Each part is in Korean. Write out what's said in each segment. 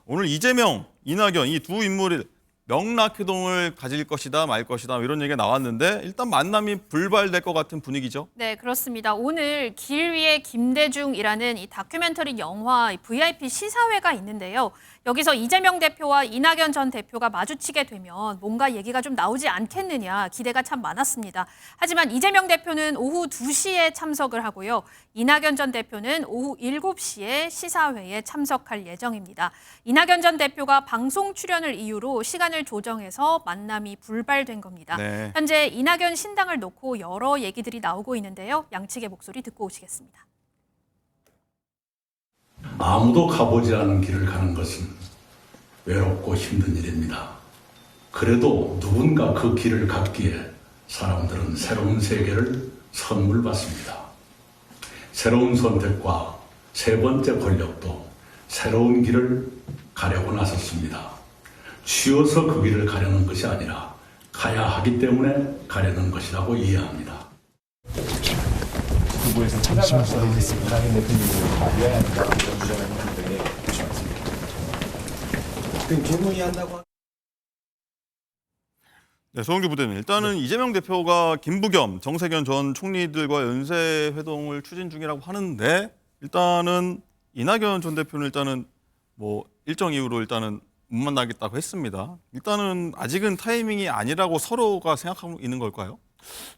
오늘 이재명, 이낙연 이 두 인물이 명락회동을 가질 것이다 말 것이다 이런 얘기가 나왔는데 일단 만남이 불발될 것 같은 분위기죠. 네, 그렇습니다. 오늘 길 위의 김대중이라는 이 다큐멘터리 영화 VIP 시사회가 있는데요. 여기서 이재명 대표와 이낙연 전 대표가 마주치게 되면 뭔가 얘기가 좀 나오지 않겠느냐 기대가 참 많았습니다. 하지만 이재명 대표는 오후 2시에 참석을 하고요. 이낙연 전 대표는 오후 7시에 시사회에 참석할 예정입니다. 이낙연 전 대표가 방송 출연을 이유로 시간을 조정해서 만남이 불발된 겁니다. 네. 현재 이낙연 신당을 놓고 여러 얘기들이 나오고 있는데요. 양측의 목소리 듣고 오시겠습니다. 아무도 가보지 않은 길을 가는 것은 외롭고 힘든 일입니다. 그래도 누군가 그 길을 갔기에 사람들은 새로운 세계를 선물 받습니다. 새로운 선택과 세 번째 권력도 새로운 길을 가려고 나섰습니다. 쉬어서 그 길을 가려는 것이 아니라 가야 하기 때문에 가려는 것이라고 이해합니다. 후보에서 찾아가서 이낙연 대표님을 관리해야 한다 이런 주장을 했는데 그렇지 않습니까? 그럼 질문이한다고. 네, 소영규 부대님. 일단은 이재명 대표가 김부겸, 정세균 전 총리들과 연쇄 회동을 추진 중이라고 하는데 일단은 이낙연 전 대표는 일단은 뭐 일정 이유로 일단은 못 만나겠다고 했습니다. 일단은 아직은 타이밍이 아니라고 서로가 생각하고 있는 걸까요?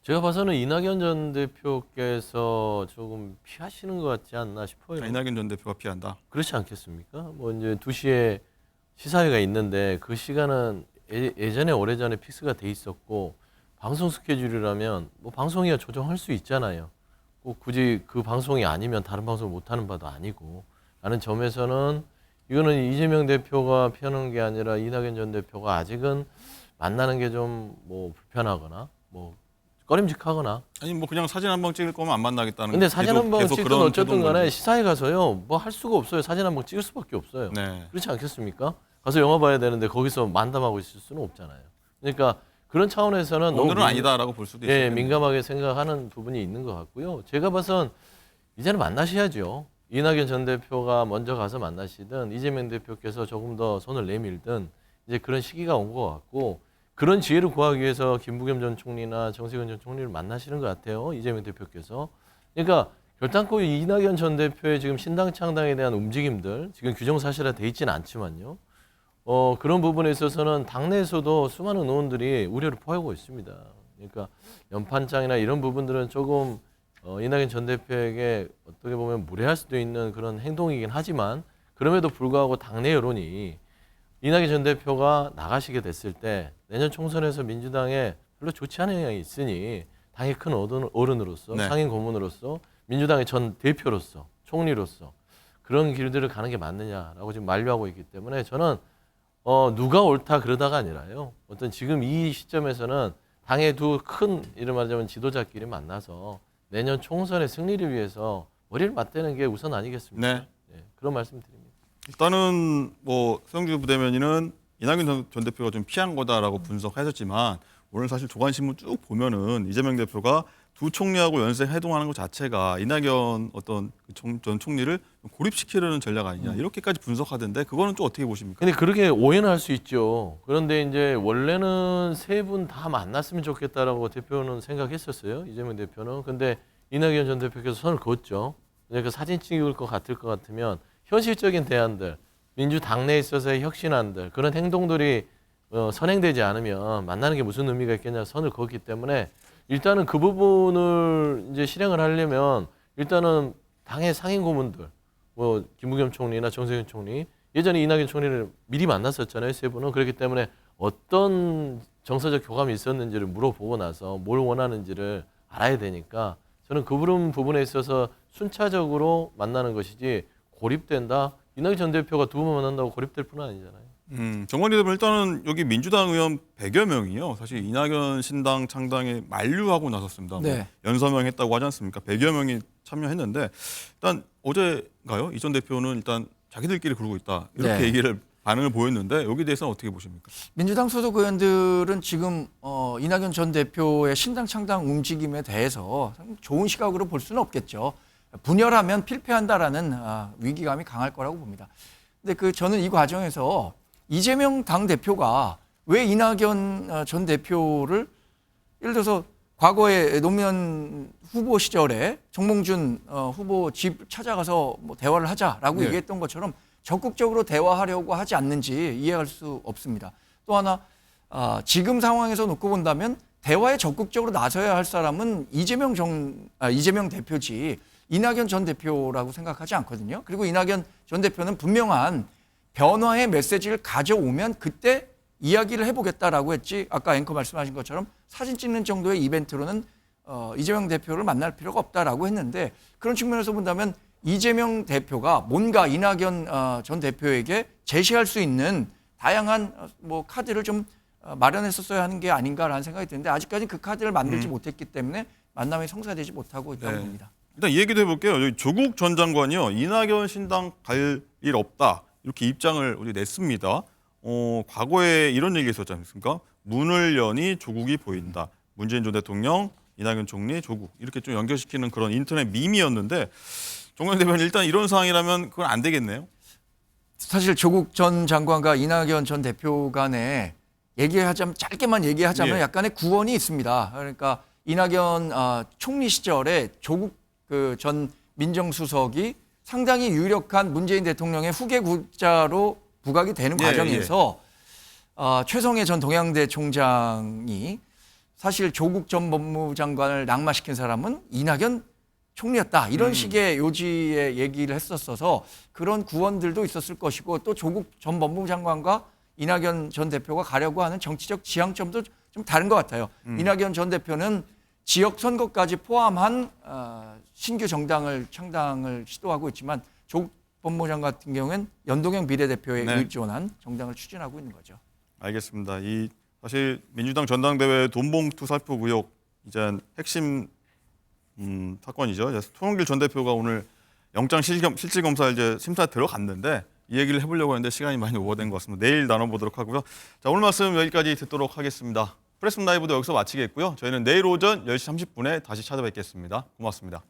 제가 봐서는 이낙연 전 대표께서 조금 피하시는 것 같지 않나 싶어요. 이낙연 전 대표가 피한다. 그렇지 않겠습니까? 뭐 이제 2시에 시사회가 있는데 그 시간은 예전에 오래전에 픽스가 돼 있었고 방송 스케줄이라면 뭐 방송이야 조정할 수 있잖아요. 꼭 굳이 그 방송이 아니면 다른 방송을 못하는 바도 아니고 라는 점에서는 이거는 이재명 대표가 피하는 게 아니라 이낙연 전 대표가 아직은 만나는 게 좀 뭐 불편하거나 뭐 꺼림직하거나. 아니 뭐 그냥 사진 한 번 찍을 거면 안 만나겠다는. 근데 사진 한 번 찍든 어쨌든 간에 거지. 시사회 가서요 뭐 할 수가 없어요. 사진 한 번 찍을 수밖에 없어요. 네. 그렇지 않겠습니까? 가서 영화 봐야 되는데 거기서 만담하고 있을 수는 없잖아요. 그러니까 그런 차원에서는 오늘은 아니다라고 볼 수도 있어요. 예, 민감하게 생각하는 부분이 있는 것 같고요. 제가 봐선 이제는 만나셔야죠. 이낙연 전 대표가 먼저 가서 만나시든 이재명 대표께서 조금 더 손을 내밀든 이제 그런 시기가 온 것 같고 그런 지혜를 구하기 위해서 김부겸 전 총리나 정세균 전 총리를 만나시는 것 같아요. 이재명 대표께서. 그러니까 결단코 이낙연 전 대표의 지금 신당 창당에 대한 움직임들 지금 규정사실화 돼 있지는 않지만요. 그런 부분에 있어서는 당내에서도 수많은 의원들이 우려를 표하고 있습니다. 그러니까 연판장이나 이런 부분들은 조금 이낙연 전 대표에게 어떻게 보면 무례할 수도 있는 그런 행동이긴 하지만 그럼에도 불구하고 당내 여론이 이낙연 전 대표가 나가시게 됐을 때 내년 총선에서 민주당에 별로 좋지 않은 영향이 있으니 당의 큰 어른으로서 네. 상임 고문으로서 민주당의 전 대표로서 총리로서 그런 길들을 가는 게 맞느냐라고 지금 만류하고 있기 때문에 저는 누가 옳다 그러다가 아니라요. 어떤 지금 이 시점에서는 당의 두 큰 이름 말하자면 지도자끼리 만나서 내년 총선의 승리를 위해서 머리를 맞대는 게 우선 아니겠습니까? 네. 네, 그런 말씀드립니다. 일단은 뭐 서영주 부대변인은 이낙연 전 대표가 좀 피한 거다라고 분석하셨지만 오늘 사실 조간신문 쭉 보면은 이재명 대표가 두 총리하고 연쇄 회동하는 것 자체가 이낙연 어떤 전 총리를 고립시키려는 전략 아니냐 이렇게까지 분석하던데 그거는 좀 어떻게 보십니까? 근데 그렇게 오해는 할 수 있죠. 그런데 이제 원래는 세 분 다 만났으면 좋겠다라고 대표는 생각했었어요. 이재명 대표는. 근데 이낙연 전 대표께서 선을 그었죠. 그러니까 사진 찍을 것 같으면 현실적인 대안들, 민주당 내에 있어서의 혁신안들 그런 행동들이 선행되지 않으면 만나는 게 무슨 의미가 있겠냐 선을 그었기 때문에 일단은 그 부분을 이제 실행을 하려면 일단은 당의 상임 고문들, 뭐 김부겸 총리나 정세균 총리, 예전에 이낙연 총리를 미리 만났었잖아요, 세 분은. 그렇기 때문에 어떤 정서적 교감이 있었는지를 물어보고 나서 뭘 원하는지를 알아야 되니까 저는 그 부분에 있어서 순차적으로 만나는 것이지 고립된다. 이낙연 전 대표가 두 번 만난다고 고립될 뿐은 아니잖아요. 정관리 대표 일단은 여기 민주당 의원 100여 명이요. 사실 이낙연 신당 창당에 만류하고 나섰습니다. 네. 뭐 연서명했다고 하지 않습니까? 100여 명이 참여했는데 일단 어제가요. 이 전 대표는 일단 자기들끼리 그러고 있다. 이렇게 네. 얘기를 반응을 보였는데 여기에 대해서는 어떻게 보십니까? 민주당 소속 의원들은 지금 이낙연 전 대표의 신당 창당 움직임에 대해서 좋은 시각으로 볼 수는 없겠죠. 분열하면 필패한다라는 위기감이 강할 거라고 봅니다. 근데 저는 이 과정에서 이재명 당 대표가 왜 이낙연 전 대표를 예를 들어서 과거에 노무현 후보 시절에 정몽준 후보 집 찾아가서 뭐 대화를 하자라고 네. 얘기했던 것처럼 적극적으로 대화하려고 하지 않는지 이해할 수 없습니다. 또 하나 지금 상황에서 놓고 본다면 대화에 적극적으로 나서야 할 사람은 이재명 대표지 이낙연 전 대표라고 생각하지 않거든요. 그리고 이낙연 전 대표는 분명한 변화의 메시지를 가져오면 그때 이야기를 해보겠다라고 했지 아까 앵커 말씀하신 것처럼 사진 찍는 정도의 이벤트로는 이재명 대표를 만날 필요가 없다라고 했는데 그런 측면에서 본다면 이재명 대표가 뭔가 이낙연 전 대표에게 제시할 수 있는 다양한 뭐 카드를 좀 마련했었어야 하는 게 아닌가라는 생각이 드는데 아직까지 그 카드를 만들지 못했기 때문에 만남이 성사되지 못하고 있다고 네. 봅니다. 일단 이 얘기도 해볼게요. 여기 조국 전 장관이요. 이낙연 신당 갈 일 없다. 이렇게 입장을 우리 냈습니다. 과거에 이런 얘기 있었지 않습니까? 문을 여니 조국이 보인다. 문재인 전 대통령, 이낙연 총리, 조국. 이렇게 좀 연결시키는 그런 인터넷 밈이었는데 정관 대변인 일단 이런 상황이라면 그건 안 되겠네요. 사실 조국 전 장관과 이낙연 전 대표 간에 짧게만 얘기하자면 예. 약간의 구원이 있습니다. 그러니까 이낙연 총리 시절에 조국 전 민정수석이 상당히 유력한 문재인 대통령의 후계 구자로 부각이 되는 예, 과정에서 최성해 전 동양대 총장이 사실 조국 전 법무장관을 낙마시킨 사람은 이낙연 총리였다. 이런 식의 요지의 얘기를 했었어서 그런 구원들도 있었을 것이고 또 조국 전 법무장관과 이낙연 전 대표가 가려고 하는 정치적 지향점도 좀 다른 것 같아요. 이낙연 전 대표는 지역 선거까지 포함한 신규 정당을 창당을 시도하고 있지만 조국 법무장관 같은 경우는 연동형 비례대표에 네. 의존한 정당을 추진하고 있는 거죠. 알겠습니다. 사실 민주당 전당대회 돈봉투 살포 의혹 이제 핵심 사건이죠. 송영길 전 대표가 오늘 영장 실질 검사 이제 심사에 들어갔는데 이 얘기를 해보려고 했는데 시간이 많이 오버된 것 같습니다. 내일 나눠보도록 하고요. 자, 오늘 말씀 여기까지 듣도록 하겠습니다. 프레스 라이브도 여기서 마치겠고요. 저희는 내일 오전 10시 30분에 다시 찾아뵙겠습니다. 고맙습니다.